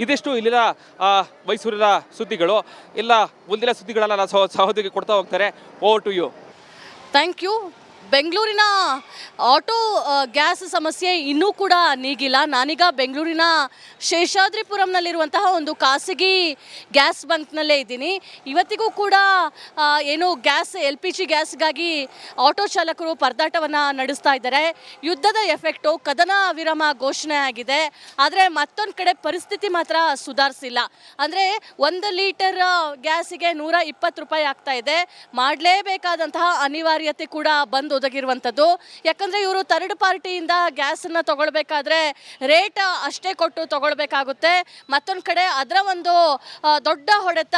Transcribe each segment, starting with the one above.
ಇದಿಷ್ಟು ಇಲ್ಲಿನ ಮೈಸೂರಿನ ಸುದ್ದಿಗಳು. ಎಲ್ಲ ಮುಂದಿನ ಸುದ್ದಿಗಳನ್ನ ನಾನು ಸಹೋದರಿಗೆ ಕೊಡ್ತಾ ಹೋಗ್ತಾರೆ. Over to you. Thank you. ಬೆಂಗಳೂರಿನ ಆಟೋ ಗ್ಯಾಸ್ ಸಮಸ್ಯೆ ಇನ್ನೂ ಕೂಡ ನೀಗಿಲ್ಲ. ನಾನೀಗ ಬೆಂಗಳೂರಿನ ಶೇಷಾದ್ರಿಪುರಂನಲ್ಲಿರುವಂತಹ ಒಂದು ಖಾಸಗಿ ಗ್ಯಾಸ್ ಬಂಕ್ನಲ್ಲೇ ಇದ್ದೀನಿ. ಇವತ್ತಿಗೂ ಕೂಡ ಏನು ಗ್ಯಾಸ್ LPG ಗ್ಯಾಸ್ಗಾಗಿ ಆಟೋ ಚಾಲಕರು ಪರದಾಟವನ್ನು ನಡೆಸ್ತಾ ಇದ್ದಾರೆ. ಯುದ್ಧದ ಎಫೆಕ್ಟು, ಕದನ ವಿರಾಮ ಘೋಷಣೆ ಆಗಿದೆ. ಆದರೆ ಮತ್ತೊಂದು ಕಡೆ ಪರಿಸ್ಥಿತಿ ಮಾತ್ರ ಸುಧಾರಿಸಿಲ್ಲ. ಅಂದರೆ 1 ಲೀಟರ್ ಗ್ಯಾಸಿಗೆ 120 ರೂಪಾಯಿ ಆಗ್ತಾ ಇದೆ. ಮಾಡಲೇಬೇಕಾದಂತಹ ಅನಿವಾರ್ಯತೆ ಕೂಡ ಬಂದು ಒದಗಿರುವಂಥದ್ದು. ಯಾಕಂದರೆ ಇವರು ಥರ್ಡ್ ಪಾರ್ಟಿಯಿಂದ ಗ್ಯಾಸನ್ನು ತಗೊಳ್ಬೇಕಾದ್ರೆ ರೇಟ್ ಅಷ್ಟೇ ಕೊಟ್ಟು ತಗೊಳ್ಬೇಕಾಗುತ್ತೆ. ಮತ್ತೊಂದು ಕಡೆ ಅದರ ಒಂದು ದೊಡ್ಡ ಹೊಡೆತ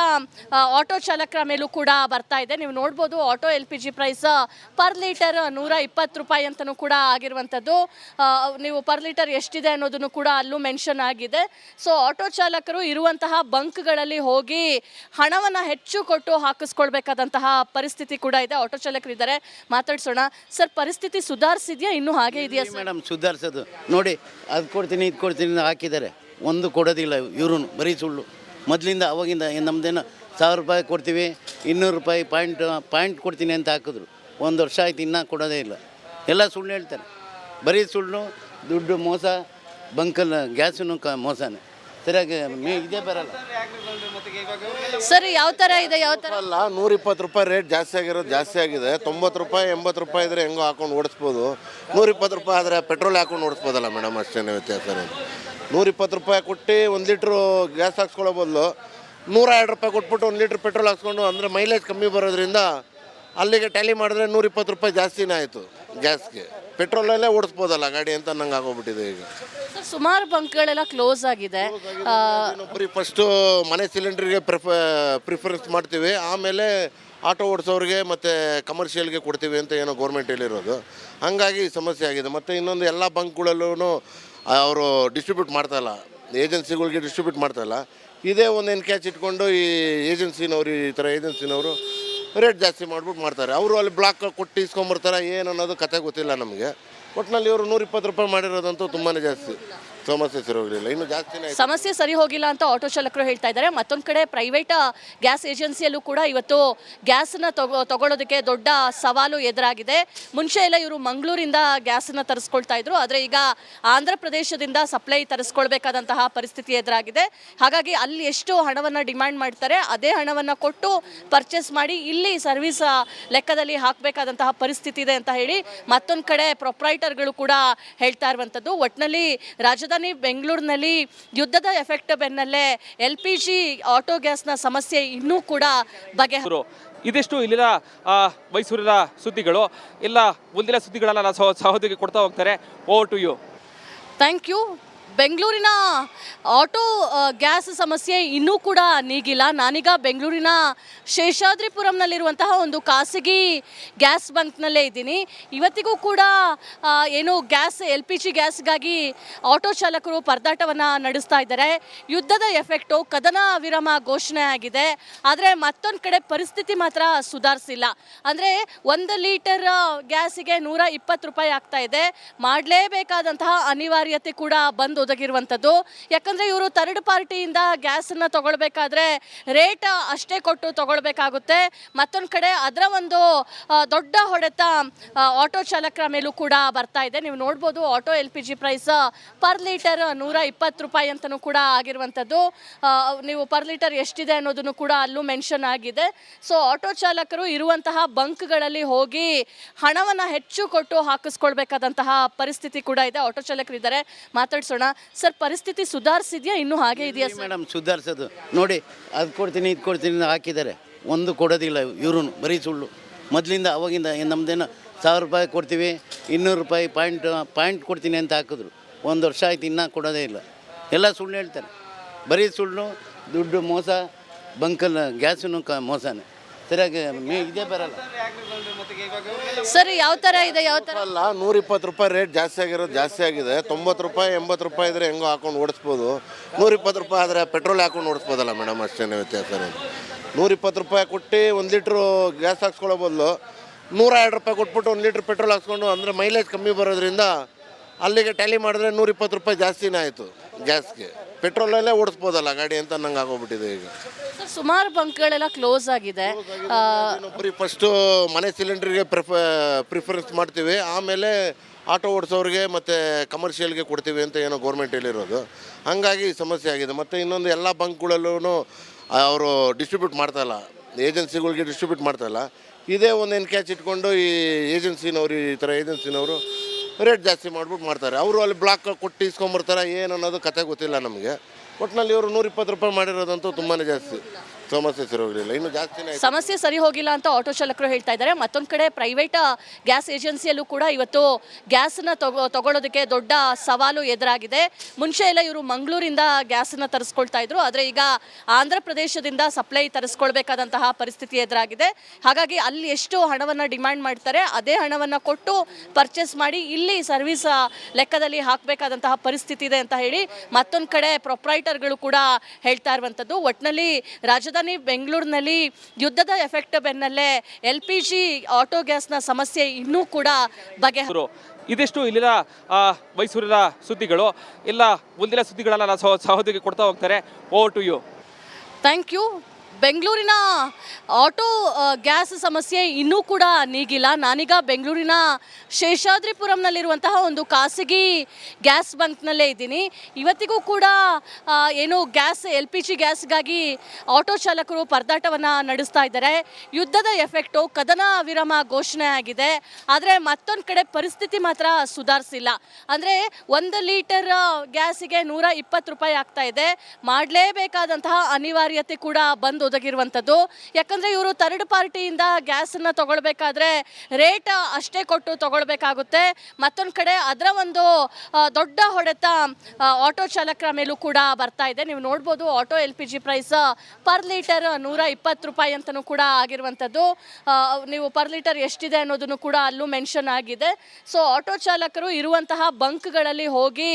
ಆಟೋ ಚಾಲಕರ ಮೇಲೂ ಕೂಡ ಬರ್ತಾ ಇದೆ. ನೀವು ನೋಡ್ಬೋದು auto LPG price per litre 120 ರೂಪಾಯಿ ಅಂತಲೂ ಕೂಡ ಆಗಿರುವಂಥದ್ದು. ನೀವು ಪರ್ ಲೀಟರ್ ಎಷ್ಟಿದೆ ಅನ್ನೋದನ್ನು ಕೂಡ ಅಲ್ಲೂ ಮೆನ್ಷನ್ ಆಗಿದೆ. ಸೊ ಆಟೋ ಚಾಲಕರು ಇರುವಂತಹ ಬಂಕ್ಗಳಲ್ಲಿ ಹೋಗಿ ಹಣವನ್ನು ಹೆಚ್ಚು ಕೊಟ್ಟು ಹಾಕಿಸ್ಕೊಳ್ಬೇಕಾದಂತಹ ಪರಿಸ್ಥಿತಿ ಕೂಡ ಇದೆ. ಆಟೋ ಚಾಲಕರು ಇದ್ದಾರೆ, ಮಾತಾಡ್ಸೋಣ. ಸರ್, ಪರಿಸ್ಥಿತಿ ಸುಧಾರಿಸಿದ್ಯಾ, ಇನ್ನೂ ಹಾಗೆ ಇದೆಯಾ ಮೇಡಮ್? ಸುಧಾರಿಸೋದು ನೋಡಿ, ಅದು ಕೊಡ್ತೀನಿ ಇದು ಕೊಡ್ತೀನಿ ಹಾಕಿದ್ದಾರೆ, ಒಂದು ಕೊಡೋದಿಲ್ಲ ಇವರು, ಬರೀ ಸುಳ್ಳು. ಮೊದಲಿಂದ ಅವಾಗಿಂದ ನಮ್ಮದೇನು 1000 ರೂಪಾಯಿ ಕೊಡ್ತೀವಿ, 200 ರೂಪಾಯಿ ಪಾಯಿಂಟ್ ಕೊಡ್ತೀನಿ ಅಂತ ಹಾಕಿದ್ರು. 1 ವರ್ಷ ಆಯ್ತು, ಇನ್ನೂ ಕೊಡೋದೇ ಇಲ್ಲ. ಎಲ್ಲ ಸುಳ್ಳು ಹೇಳ್ತಾರೆ, ಬರೀ ಸುಳ್ಳು, ದುಡ್ಡು ಮೋಸ, ಬಂಕಲ್ ಗ್ಯಾಸನ್ನು ಮೋಸನೇ. ಸರಿಯಾಗಿ ಇದೇ ಬರಲ್ಲ ಸರ್. ಯಾವ ಥರ ಇದೆ? ಯಾವ ಥರ ಅಲ್ಲ, 120 ರೂಪಾಯಿ ರೇಟ್ ಜಾಸ್ತಿ ಆಗಿರೋದು ಜಾಸ್ತಿ ಆಗಿದೆ. 90 ರೂಪಾಯಿ 80 ರೂಪಾಯಿ ಇದ್ರೆ ಹೆಂಗೋ ಹಾಕೊಂಡು ಓಡಿಸ್ಬೋದು. 120 ರೂಪಾಯಿ ಆದರೆ ಪೆಟ್ರೋಲ್ ಹಾಕೊಂಡು ಓಡಿಸ್ಬೋದಲ್ಲ ಮೇಡಮ್, ಅಷ್ಟೇ ವ್ಯತ್ಯಾಸ. 120 ರೂಪಾಯಿ ಕೊಟ್ಟು 1 ಲೀಟ್ರು ಗ್ಯಾಸ್ ಹಾಕ್ಸ್ಕೊಳ್ಳೋ ಬದಲು 102 ರೂಪಾಯಿ ಕೊಟ್ಬಿಟ್ಟು 1 ಲೀಟ್ರ್ ಪೆಟ್ರೋಲ್ ಹಾಕ್ಸ್ಕೊಂಡು, ಅಂದರೆ ಮೈಲೇಜ್ ಕಮ್ಮಿ ಬರೋದ್ರಿಂದ ಅಲ್ಲಿಗೆ ಟ್ಯಾಲಿ ಮಾಡಿದ್ರೆ 120 ರೂಪಾಯಿ ಜಾಸ್ತಿನೇ ಆಯಿತು ಗ್ಯಾಸ್ಗೆ. ಪೆಟ್ರೋಲಲ್ಲೇ ಓಡಿಸ್ಬೋದಲ್ಲ ಗಾಡಿ ಅಂತ ನಂಗೆ ಆಗೋಗ್ಬಿಟ್ಟಿದೆ ಈಗ. ಸುಮಾರು ಬಂಕ್ಗಳೆಲ್ಲ ಕ್ಲೋಸ್ ಆಗಿದೆ. ಬರೀ ಫಸ್ಟು ಮನೆ ಸಿಲಿಂಡ್ರಿಗೆ ಪ್ರಿಫರೆನ್ಸ್ ಮಾಡ್ತೀವಿ, ಆಮೇಲೆ ಆಟೋ ಓಡಿಸೋರಿಗೆ ಮತ್ತು ಕಮರ್ಷಿಯಲ್ಗೆ ಕೊಡ್ತೀವಿ ಅಂತ ಏನೋ ಗೌರ್ಮೆಂಟ್ ಹೇಳಿರೋದು. ಹಾಗಾಗಿ ಸಮಸ್ಯೆ ಆಗಿದೆ. ಮತ್ತು ಇನ್ನೊಂದು ಎಲ್ಲ ಬಂಕ್ಗಳಲ್ಲೂ ಅವರು ಡಿಸ್ಟ್ರಿಬ್ಯೂಟ್ ಮಾಡ್ತಾಯಿಲ್ಲ, ಏಜೆನ್ಸಿಗಳಿಗೆ ಡಿಸ್ಟ್ರಿಬ್ಯೂಟ್ ಮಾಡ್ತಾಯಿಲ್ಲ. ಇದೇ ಒಂದು ಕ್ಯಾಚ್ ಇಟ್ಕೊಂಡು ಈ ಏಜೆನ್ಸಿನವರು, ಈ ಥರ ಏಜೆನ್ಸಿನವರು ರೇಟ್ ಜಾಸ್ತಿ ಮಾಡ್ಬಿಟ್ಟು ಮಾಡ್ತಾರೆ. ಅವರು ಅಲ್ಲಿ ಬ್ಲಾಕ್ ಕೊಟ್ಟು ಇಸ್ಕೊಂಬರ್ತಾರೆ, ಏನು ಅನ್ನೋದು ಕತೆ ಗೊತ್ತಿಲ್ಲ ನಮಗೆ. ಒಟ್ಟಿನಲ್ಲಿ ಇವರು 120 ರೂಪಾಯಿ ಮಾಡಿರೋದಂತೂ ತುಂಬಾ ಜಾಸ್ತಿ. ಸಮಸ್ಯೆ ಸರಿ ಹೋಗಲಿಲ್ಲ, ಇನ್ನು ಜಾಸ್ತಿನೇ ಸಮಸ್ಯೆ ಸರಿ ಹೋಗಿಲ್ಲ ಅಂತ ಆಟೋ ಚಾಲಕರು ಹೇಳ್ತಾ ಇದ್ದಾರೆ. ಮತ್ತೊಂದು ಕಡೆ ಪ್ರೈವೇಟ್ ಗ್ಯಾಸ್ ಏಜೆನ್ಸಿಯಲ್ಲೂ ಕೂಡ ಇವತ್ತು ಗ್ಯಾಸನ್ನ ತಗೊಳ್ಳೋದಕ್ಕೆ ದೊಡ್ಡ ಸವಾಲು ಎದುರಾಗಿದೆ. ಮುಂಚೆ ಎಲ್ಲ ಇವರು ಮಂಗಳೂರಿಂದ ಗ್ಯಾಸನ್ನು ತರಿಸ್ಕೊಳ್ತಾ ಇದ್ರು, ಆದರೆ ಈಗ ಆಂಧ್ರ ಪ್ರದೇಶದಿಂದ ಸಪ್ಲೈ ತರಿಸ್ಕೊಳ್ಬೇಕಾದಂತಹ ಪರಿಸ್ಥಿತಿ ಎದುರಾಗಿದೆ. ಹಾಗಾಗಿ ಅಲ್ಲಿ ಎಷ್ಟು ಹಣವನ್ನು ಡಿಮ್ಯಾಂಡ್ ಮಾಡ್ತಾರೆ ಅದೇ ಹಣವನ್ನು ಕೊಟ್ಟು ಪರ್ಚೇಸ್ ಮಾಡಿ ಇಲ್ಲಿ ಸರ್ವಿಸ್ ಲೆಕ್ಕದಲ್ಲಿ ಹಾಕಬೇಕಾದಂತಹ ಪರಿಸ್ಥಿತಿ ಇದೆ ಅಂತ ಹೇಳಿ ಮತ್ತೊಂದು ಕಡೆ ಪ್ರೊಪ್ರೈಟರ್ಗಳು ಕೂಡ ಹೇಳ್ತಾ ಇರುವಂಥದ್ದು. ಒಟ್ಟಿನಲ್ಲಿ ರಾಜಧಾನಿ ಬೆಂಗಳೂರಿನಲ್ಲಿ ಯುದ್ಧದ ಎಫೆಕ್ಟ್ ಬೆನ್ನಲ್ಲೇ LPG ಆಟೋ ಗ್ಯಾಸ್ನ ಸಮಸ್ಯೆ ಇನ್ನೂ ಕೂಡ ಇದಿಷ್ಟು ಇಲ್ಲಿನ ಮೈಸೂರಿನ ಸುದ್ದಿಗಳು. ಎಲ್ಲ ಮುಂದಿನ ಸುದ್ದಿಗಳನ್ನ ನಾನು ಸಹೋದರಿಗೆ ಕೊಡ್ತಾ ಹೋಗ್ತಾರೆ. Over to you. Thank you. ಬೆಂಗಳೂರಿನ ಆಟೋ ಗ್ಯಾಸ್ ಸಮಸ್ಯೆ ಇನ್ನೂ ಕೂಡ ನೀಗಿಲ್ಲ. ನಾನೀಗ ಬೆಂಗಳೂರಿನ ಶೇಷಾದ್ರಿಪುರಂನಲ್ಲಿರುವಂತಹ ಒಂದು ಖಾಸಗಿ ಗ್ಯಾಸ್ ಬಂಕ್ನಲ್ಲೇ ಇದ್ದೀನಿ. ಇವತ್ತಿಗೂ ಕೂಡ ಏನು ಗ್ಯಾಸ್ LPG ಗ್ಯಾಸ್ಗಾಗಿ ಆಟೋ ಚಾಲಕರು ಪರದಾಟವನ್ನು ನಡೆಸ್ತಾ ಇದ್ದಾರೆ. ಯುದ್ಧದ ಎಫೆಕ್ಟು, ಕದನ ವಿರಾಮ ಘೋಷಣೆ ಆಗಿದೆ. ಆದರೆ ಮತ್ತೊಂದು ಕಡೆ ಪರಿಸ್ಥಿತಿ ಮಾತ್ರ ಸುಧಾರಿಸಿಲ್ಲ. ಅಂದರೆ 1 ಲೀಟರ್ ಗ್ಯಾಸಿಗೆ 120 ರೂಪಾಯಿ ಆಗ್ತಾ ಇದೆ. ಮಾಡಲೇಬೇಕಾದಂತಹ ಅನಿವಾರ್ಯತೆ ಕೂಡ ಬಂದು ಒದಗಿರುವಂಥದ್ದು. ಯಾಕಂದರೆ ಇವರು ಥರ್ಡ್ ಪಾರ್ಟಿಯಿಂದ ಗ್ಯಾಸನ್ನು ತಗೊಳ್ಬೇಕಾದ್ರೆ ರೇಟ್ ಅಷ್ಟೇ ಕೊಟ್ಟು ತಗೊಳ್ಬೇಕಾಗುತ್ತೆ. ಮತ್ತೊಂದು ಕಡೆ ಅದರ ಒಂದು ದೊಡ್ಡ ಹೊಡೆತ ಆಟೋ ಚಾಲಕರ ಮೇಲೂ ಕೂಡ ಬರ್ತಾ ಇದೆ. ನೀವು ನೋಡ್ಬೋದು auto LPG price per litre 120 ರೂಪಾಯಿ ಅಂತಲೂ ಕೂಡ ಆಗಿರುವಂಥದ್ದು. ನೀವು ಪರ್ ಲೀಟರ್ ಎಷ್ಟಿದೆ ಅನ್ನೋದನ್ನು ಕೂಡ ಅಲ್ಲೂ ಮೆನ್ಷನ್ ಆಗಿದೆ. ಸೊ ಆಟೋ ಚಾಲಕರು ಇರುವಂತಹ ಬಂಕ್ಗಳಲ್ಲಿ ಹೋಗಿ ಹಣವನ್ನು ಹೆಚ್ಚು ಕೊಟ್ಟು ಹಾಕಿಸ್ಕೊಳ್ಬೇಕಾದಂತಹ ಪರಿಸ್ಥಿತಿ ಕೂಡ ಇದೆ. ಆಟೋ ಚಾಲಕರು ಇದ್ದಾರೆ, ಮಾತಾಡ್ಸೋಣ. ಸರ್, ಪರಿಸ್ಥಿತಿ ಸುಧಾರಿಸಿದ್ಯಾ, ಇನ್ನೂ ಹಾಗೆ ಇದೆಯಾ ಮೇಡಮ್? ಸುಧಾರಿಸೋದು ನೋಡಿ, ಅದು ಕೊಡ್ತೀನಿ ಇದು ಕೊಡ್ತೀನಿ ಹಾಕಿದ್ದಾರೆ, ಒಂದು ಕೊಡೋದಿಲ್ಲ ಇವರು, ಬರೀ ಸುಳ್ಳು. ಮೊದಲಿಂದ ಅವಾಗಿಂದ ನಮ್ಮದೇನು 1000 ರೂಪಾಯಿ ಕೊಡ್ತೀವಿ, 200 ರೂಪಾಯಿ ಪಾಯಿಂಟ್ ಕೊಡ್ತೀನಿ ಅಂತ ಹಾಕಿದ್ರು. 1 ವರ್ಷ ಆಯ್ತು, ಇನ್ನೂ ಕೊಡೋದೇ ಇಲ್ಲ. ಎಲ್ಲ ಸುಳ್ಳು ಹೇಳ್ತಾರೆ, ಬರೀ ಸುಳ್ಳು, ದುಡ್ಡು ಮೋಸ, ಬಂಕಲ್ ಗ್ಯಾಸನ್ನು ಮೋಸನೇ. ಸರಿಯಾಗಿ ಇದೇ ಬರಲ್ಲ ಸರ್. ಯಾವ ಥರ ಇದೆ? ಯಾವ ಥರ ಅಲ್ಲ, 120 ರೂಪಾಯಿ ರೇಟ್ ಜಾಸ್ತಿ ಆಗಿರೋದು ಜಾಸ್ತಿ ಆಗಿದೆ. 90 ರೂಪಾಯಿ 80 ರೂಪಾಯಿ ಇದ್ರೆ ಹೆಂಗೋ ಹಾಕೊಂಡು ಓಡಿಸ್ಬೋದು. 120 ರೂಪಾಯಿ ಆದರೆ ಪೆಟ್ರೋಲ್ ಹಾಕೊಂಡು ಓಡಿಸ್ಬೋದಲ್ಲ ಮೇಡಮ್, ಅಷ್ಟೇ ವ್ಯತ್ಯಾಸ. 120 ರೂಪಾಯಿ ಕೊಟ್ಟು 1 ಲೀಟ್ರು ಗ್ಯಾಸ್ ಹಾಕ್ಸ್ಕೊಳ್ಳೋ ಬದಲು 102 ರೂಪಾಯಿ ಕೊಟ್ಬಿಟ್ಟು 1 ಲೀಟ್ರ್ ಪೆಟ್ರೋಲ್ ಹಾಕ್ಸ್ಕೊಂಡು, ಅಂದರೆ ಮೈಲೇಜ್ ಕಮ್ಮಿ ಬರೋದ್ರಿಂದ ಅಲ್ಲಿಗೆ ಟ್ಯಾಲಿ ಮಾಡಿದ್ರೆ 120 ರೂಪಾಯಿ ಜಾಸ್ತಿನೇ ಆಯಿತು ಗ್ಯಾಸ್ಗೆ. ಪೆಟ್ರೋಲಲ್ಲೇ ಓಡಿಸ್ಬೋದಲ್ಲ ಗಾಡಿ ಅಂತ ನಂಗೆ ಆಗೋಗ್ಬಿಟ್ಟಿದೆ ಈಗ. ಸರ್ ಸುಮಾರು ಬಂಕ್ಗಳೆಲ್ಲ ಕ್ಲೋಸ್ ಆಗಿದೆ. ಬರೀ ಫಸ್ಟು ಮನೆ ಸಿಲಿಂಡ್ರಿಗೆ ಪ್ರಿಫರೆನ್ಸ್ ಮಾಡ್ತೀವಿ, ಆಮೇಲೆ ಆಟೋ ಓಡಿಸೋರಿಗೆ ಮತ್ತು ಕಮರ್ಷಿಯಲ್ಗೆ ಕೊಡ್ತೀವಿ ಅಂತ ಏನೋ ಗೌರ್ಮೆಂಟ್ ಹೇಳಿರೋದು. ಹಾಗಾಗಿ ಸಮಸ್ಯೆ ಆಗಿದೆ. ಮತ್ತು ಇನ್ನೊಂದು ಎಲ್ಲ ಬಂಕ್ಗಳಲ್ಲೂ ಅವರು ಡಿಸ್ಟ್ರಿಬ್ಯೂಟ್ ಮಾಡ್ತಾಯಿಲ್ಲ, ಏಜೆನ್ಸಿಗಳಿಗೆ ಡಿಸ್ಟ್ರಿಬ್ಯೂಟ್ ಮಾಡ್ತಾಯಿಲ್ಲ. ಇದೇ ಒಂದು ಕ್ಯಾಚ್ ಇಟ್ಕೊಂಡು ಈ ಏಜೆನ್ಸಿನವರು, ಈ ಥರ ಏಜೆನ್ಸಿನವರು ರೇಟ್ ಜಾಸ್ತಿ ಮಾಡ್ಬಿಟ್ಟು ಮಾಡ್ತಾರೆ. ಅವರು ಅಲ್ಲಿ ಬ್ಲಾಕ್ ಕೊಟ್ಟು ಇಸ್ಕೊಂಬರ್ತಾರೆ, ಏನು ಅನ್ನೋದು ಕತೆ ಗೊತ್ತಿಲ್ಲ ನಮಗೆ. ಒಟ್ಟಿನಲ್ಲಿ ಇವರು 120 ರೂಪಾಯಿ ಮಾಡಿರೋದಂತೂ ತುಂಬಾ ಜಾಸ್ತಿ. ಸಮಸ್ಯೆ ಸರಿ ಹೋಗಲಿಲ್ಲ, ಇನ್ನು ಜಾಸ್ತಿನೇ ಸಮಸ್ಯೆ ಸರಿ ಹೋಗಿಲ್ಲ ಅಂತ ಆಟೋ ಚಾಲಕರು ಹೇಳ್ತಾ ಇದ್ದಾರೆ. ಮತ್ತೊಂದು ಕಡೆ ಪ್ರೈವೇಟ್ ಗ್ಯಾಸ್ ಏಜೆನ್ಸಿಯಲ್ಲೂ ಕೂಡ ಇವತ್ತು ಗ್ಯಾಸನ್ನ ತಗೊಳ್ಳೋದಕ್ಕೆ ದೊಡ್ಡ ಸವಾಲು ಎದುರಾಗಿದೆ. ಮುಂಚೆ ಎಲ್ಲ ಇವರು ಮಂಗಳೂರಿಂದ ಗ್ಯಾಸನ್ನ ತರಿಸ್ಕೊಳ್ತಾ ಇದ್ರು, ಆದರೆ ಈಗ ಆಂಧ್ರ ಪ್ರದೇಶದಿಂದ ಸಪ್ಲೈ ತರಿಸ್ಕೊಳ್ಬೇಕಾದಂತಹ ಪರಿಸ್ಥಿತಿ ಎದುರಾಗಿದೆ. ಹಾಗಾಗಿ ಅಲ್ಲಿ ಎಷ್ಟು ಹಣವನ್ನು ಡಿಮ್ಯಾಂಡ್ ಮಾಡ್ತಾರೆ ಅದೇ ಹಣವನ್ನು ಕೊಟ್ಟು ಪರ್ಚೇಸ್ ಮಾಡಿ ಇಲ್ಲಿ ಸರ್ವಿಸ್ ಲೆಕ್ಕದಲ್ಲಿ ಹಾಕಬೇಕಾದಂತಹ ಪರಿಸ್ಥಿತಿ ಇದೆ ಅಂತ ಹೇಳಿ ಮತ್ತೊಂದು ಕಡೆ ಪ್ರೊಪ್ರೈಟರ್ಗಳು ಕೂಡ ಹೇಳ್ತಾ ಇರುವಂಥದ್ದು. ಒಟ್ಟಿನಲ್ಲಿ ರಾಜ್ಯದ ಬೆಂಗಳೂರಿನಲ್ಲಿ ಯುದ್ಧದ ಎಫೆಕ್ಟ್ ಬೆನ್ನಲ್ಲೇ LPG ಆಟೋ ಗ್ಯಾಸ್ನ ಸಮಸ್ಯೆ ಇನ್ನೂ ಕೂಡ ಇದಿಷ್ಟು ಇಲ್ಲಿನ ಮೈಸೂರಿನ ಸುದ್ದಿಗಳು. ಎಲ್ಲ ಮುಂದಿನ ಸುದ್ದಿಗಳನ್ನ ಸಹೋದರಿಗೆ ಕೊಡ್ತಾ ಹೋಗ್ತಾರೆ. Over to you. Thank you. ಬೆಂಗಳೂರಿನ ಆಟೋ ಗ್ಯಾಸ್ ಸಮಸ್ಯೆ ಇನ್ನೂ ಕೂಡ ನೀಗಿಲ್ಲ. ನಾನೀಗ ಬೆಂಗಳೂರಿನ ಶೇಷಾದ್ರಿಪುರಂನಲ್ಲಿರುವಂತಹ ಒಂದು ಖಾಸಗಿ ಗ್ಯಾಸ್ ಬಂಕ್ನಲ್ಲೇ ಇದ್ದೀನಿ. ಇವತ್ತಿಗೂ ಕೂಡ ಏನು ಗ್ಯಾಸ್ LPG ಗ್ಯಾಸ್ಗಾಗಿ ಆಟೋ ಚಾಲಕರು ಪರದಾಟವನ್ನು ನಡೆಸ್ತಾ ಇದ್ದಾರೆ. ಯುದ್ಧದ ಎಫೆಕ್ಟು, ಕದನ ವಿರಾಮ ಘೋಷಣೆ ಆಗಿದೆ, ಆದರೆ ಮತ್ತೊಂದು ಕಡೆ ಪರಿಸ್ಥಿತಿ ಮಾತ್ರ ಸುಧಾರಿಸಿಲ್ಲ. ಅಂದರೆ 1 ಲೀಟರ್ ಗ್ಯಾಸಿಗೆ 120 ರೂಪಾಯಿ ಆಗ್ತಾ ಇದೆ. ಮಾಡಲೇಬೇಕಾದಂತಹ ಅನಿವಾರ್ಯತೆ ಕೂಡ ಬಂದು ಒದಗಿರುವಂಥದ್ದು. ಯಾಕಂದರೆ ಇವರು ಥರ್ಡ್ ಪಾರ್ಟಿಯಿಂದ ಗ್ಯಾಸನ್ನು ತಗೊಳ್ಬೇಕಾದ್ರೆ ರೇಟ್ ಅಷ್ಟೇ ಕೊಟ್ಟು ತಗೊಳ್ಬೇಕಾಗುತ್ತೆ. ಮತ್ತೊಂದು ಕಡೆ ಅದರ ಒಂದು ದೊಡ್ಡ ಹೊಡೆತ ಆಟೋ ಚಾಲಕರ ಮೇಲೂ ಕೂಡ ಬರ್ತಾ ಇದೆ. ನೀವು ನೋಡ್ಬೋದು auto LPG price per litre 120 ರೂಪಾಯಿ ಅಂತಲೂ ಕೂಡ ಆಗಿರುವಂಥದ್ದು. ನೀವು ಪರ್ ಲೀಟರ್ ಎಷ್ಟಿದೆ ಅನ್ನೋದನ್ನು ಕೂಡ ಅಲ್ಲೂ ಮೆನ್ಷನ್ ಆಗಿದೆ. ಸೊ ಆಟೋ ಚಾಲಕರು ಇರುವಂತಹ ಬಂಕ್ಗಳಲ್ಲಿ ಹೋಗಿ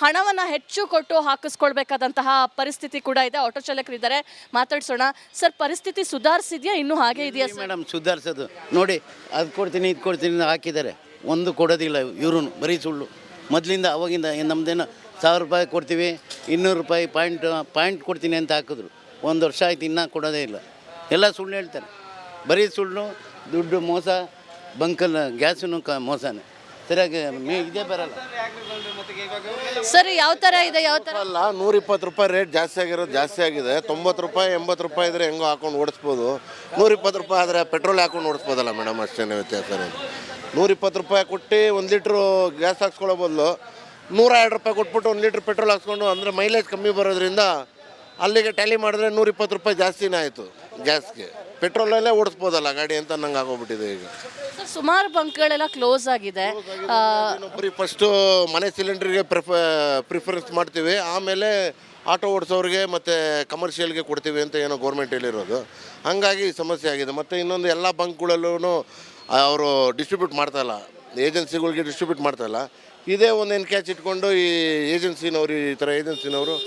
ಹಣವನ್ನು ಹೆಚ್ಚು ಕೊಟ್ಟು ಹಾಕಿಸ್ಕೊಳ್ಬೇಕಾದಂತಹ ಪರಿಸ್ಥಿತಿ ಕೂಡ ಇದೆ. ಆಟೋ ಚಾಲಕರು ಇದ್ದಾರೆ, ಮಾತಾಡ್ಸೋಣ. ಸರ್, ಪರಿಸ್ಥಿತಿ ಸುಧಾರಿಸಿದ್ಯಾ ಇನ್ನೂ ಹಾಗೆ ಇದೆಯಾ ಸರ್? ಮೇಡಮ್, ಸುಧಾರಿಸೋದು ನೋಡಿ, ಅದು ಕೊಡ್ತೀನಿ ಇದು ಕೊಡ್ತೀನಿ ಹಾಕಿದ್ದಾರೆ, ಒಂದು ಕೊಡೋದಿಲ್ಲ ಇವರು, ಬರೀ ಸುಳ್ಳು. ಮೊದಲಿಂದ ಅವಾಗಿಂದ ನಮ್ಮದೇನೋ 1000 ರೂಪಾಯಿ ಕೊಡ್ತೀವಿ, 200 ರೂಪಾಯಿ ಪಾಯಿಂಟ್ ಕೊಡ್ತೀನಿ ಅಂತ ಹಾಕಿದ್ರು. 1 ವರ್ಷ ಆಯ್ತು, ಇನ್ನೂ ಕೊಡೋದೇ ಇಲ್ಲ. ಎಲ್ಲ ಸುಳ್ಳು ಹೇಳ್ತಾರೆ, ಬರೀ ಸುಳ್ಳು, ದುಡ್ಡು ಮೋಸ, ಬಂಕಲ್ಲಿ ಗ್ಯಾಸನ್ನು ಮೋಸನೇ. ಸರಿಯಾಗಿ ಇದೇ ಬರಲ್ಲ ಸರ್. ಯಾವ ಥರ ಇದೆ? ಯಾವ ಥರ ಅಲ್ಲ, 120 ರೂಪಾಯಿ ರೇಟ್ ಜಾಸ್ತಿ ಆಗಿರೋದು ಜಾಸ್ತಿ ಆಗಿದೆ. 90 ರೂಪಾಯಿ 80 ರೂಪಾಯಿ ಇದ್ರೆ ಹೆಂಗೋ ಹಾಕೊಂಡು ಓಡಿಸ್ಬೋದು. 120 ರೂಪಾಯಿ ಆದರೆ ಪೆಟ್ರೋಲ್ ಹಾಕೊಂಡು ಓಡಿಸ್ಬೋದಲ್ಲ ಮೇಡಮ್, ಅಷ್ಟೇ ವ್ಯತ್ಯಾಸ. 120 ರೂಪಾಯಿ ಕೊಟ್ಟು 1 ಲೀಟ್ರು ಗ್ಯಾಸ್ ಹಾಕ್ಸ್ಕೊಳ್ಳೋ ಬದಲು 102 ರೂಪಾಯಿ ಕೊಟ್ಬಿಟ್ಟು 1 ಲೀಟ್ರ್ ಪೆಟ್ರೋಲ್ ಹಾಕ್ಸ್ಕೊಂಡು, ಅಂದರೆ ಮೈಲೇಜ್ ಕಮ್ಮಿ ಬರೋದ್ರಿಂದ ಅಲ್ಲಿಗೆ ಟ್ಯಾಲಿ ಮಾಡಿದ್ರೆ 120 ರೂಪಾಯಿ ಜಾಸ್ತಿನೇ ಆಯಿತು ಗ್ಯಾಸ್ಗೆ. ಪೆಟ್ರೋಲಲ್ಲೇ ಓಡಿಸ್ಬೋದಲ್ಲ ಗಾಡಿ ಅಂತ ನಂಗೆ ಆಗೋಗ್ಬಿಟ್ಟಿದೆ ಈಗ. ಸುಮಾರು ಬಂಕ್ಗಳೆಲ್ಲ ಕ್ಲೋಸ್ ಆಗಿದೆ. ಬರೀ ಫಸ್ಟು ಮನೆ ಸಿಲಿಂಡ್ರಿಗೆ ಪ್ರಿಫರೆನ್ಸ್ ಮಾಡ್ತೀವಿ, ಆಮೇಲೆ ಆಟೋ ಓಡಿಸೋರಿಗೆ ಮತ್ತು ಕಮರ್ಷಿಯಲ್ಗೆ ಕೊಡ್ತೀವಿ ಅಂತ ಏನೋ ಗೌರ್ಮೆಂಟ್ ಹೇಳಿರೋದು. ಹಾಗಾಗಿ ಸಮಸ್ಯೆ ಆಗಿದೆ. ಮತ್ತು ಇನ್ನೊಂದು ಎಲ್ಲ ಬಂಕ್ಗಳಲ್ಲೂ ಅವರು ಡಿಸ್ಟ್ರಿಬ್ಯೂಟ್ ಮಾಡ್ತಾಯಿಲ್ಲ, ಏಜೆನ್ಸಿಗಳಿಗೆ ಡಿಸ್ಟ್ರಿಬ್ಯೂಟ್ ಮಾಡ್ತಾಯಿಲ್ಲ. ಇದೇ ಒಂದು ಕ್ಯಾಚ್ ಇಟ್ಕೊಂಡು ಈ ಏಜೆನ್ಸಿನವರು, ಈ ಥರ ಏಜೆನ್ಸಿನವರು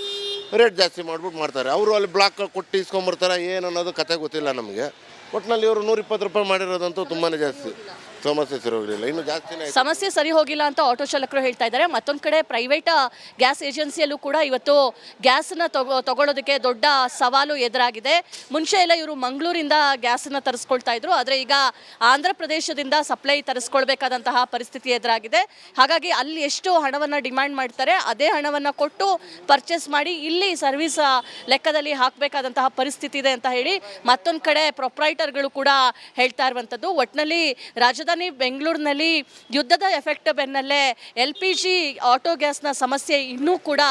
ರೇಟ್ ಜಾಸ್ತಿ ಮಾಡ್ಬಿಟ್ಟು ಮಾಡ್ತಾರೆ. ಅವರು ಅಲ್ಲಿ ಬ್ಲಾಕ್ ಕೊಟ್ಟು ಇಸ್ಕೊಂಬರ್ತಾರೆ, ಏನು ಅನ್ನೋದು ಕತೆ ಗೊತ್ತಿಲ್ಲ ನಮಗೆ. ಒಟ್ಟಿನಲ್ಲಿ ಇವರು 120 ರೂಪಾಯಿ ಮಾಡಿರೋದಂತೂ ತುಂಬಾ ಜಾಸ್ತಿ. ಸಮಸ್ಯೆ ಸರಿ ಹೋಗಲಿಲ್ಲ, ಇನ್ನು ಜಾಸ್ತಿನೇ ಸಮಸ್ಯೆ ಸರಿ ಹೋಗಿಲ್ಲ ಅಂತ ಆಟೋ ಚಾಲಕರು ಹೇಳ್ತಾ ಇದ್ದಾರೆ. ಮತ್ತೊಂದು ಕಡೆ ಪ್ರೈವೇಟ್ ಗ್ಯಾಸ್ ಏಜೆನ್ಸಿಯಲ್ಲೂ ಕೂಡ ಇವತ್ತು ಗ್ಯಾಸನ್ನ ತಗೊಳ್ಳೋದಕ್ಕೆ ದೊಡ್ಡ ಸವಾಲು ಎದುರಾಗಿದೆ. ಮುಂಚೆ ಎಲ್ಲ ಇವರು ಮಂಗಳೂರಿಂದ ಗ್ಯಾಸನ್ನ ತರಿಸ್ಕೊಳ್ತಾ ಇದ್ರು, ಆದರೆ ಈಗ ಆಂಧ್ರ ಪ್ರದೇಶದಿಂದ ಸಪ್ಲೈ ತರಿಸ್ಕೊಳ್ಬೇಕಾದಂತಹ ಪರಿಸ್ಥಿತಿ ಎದುರಾಗಿದೆ. ಹಾಗಾಗಿ ಅಲ್ಲಿ ಎಷ್ಟು ಹಣವನ್ನು ಡಿಮ್ಯಾಂಡ್ ಮಾಡ್ತಾರೆ ಅದೇ ಹಣವನ್ನು ಕೊಟ್ಟು ಪರ್ಚೇಸ್ ಮಾಡಿ ಇಲ್ಲಿ ಸರ್ವಿಸ್ ಲೆಕ್ಕದಲ್ಲಿ ಹಾಕಬೇಕಾದಂತಹ ಪರಿಸ್ಥಿತಿ ಇದೆ ಅಂತ ಹೇಳಿ ಮತ್ತೊಂದು ಕಡೆ ಪ್ರೊಪ್ರೈಟರ್ಗಳು ಕೂಡ ಹೇಳ್ತಾ ಇರುವಂಥದ್ದು. ಒಟ್ಟಿನಲ್ಲಿ ರಾಜ್ಯದ ಬೆಂಗಳೂರಿನಲ್ಲಿ ಯುದ್ಧದ ಎಫೆಕ್ಟ್ ಬೆನ್ನಲ್ಲೇ LPG ಆಟೋ ಗ್ಯಾಸ್ನ ಸಮಸ್ಯೆ ಇನ್ನೂ ಕೂಡ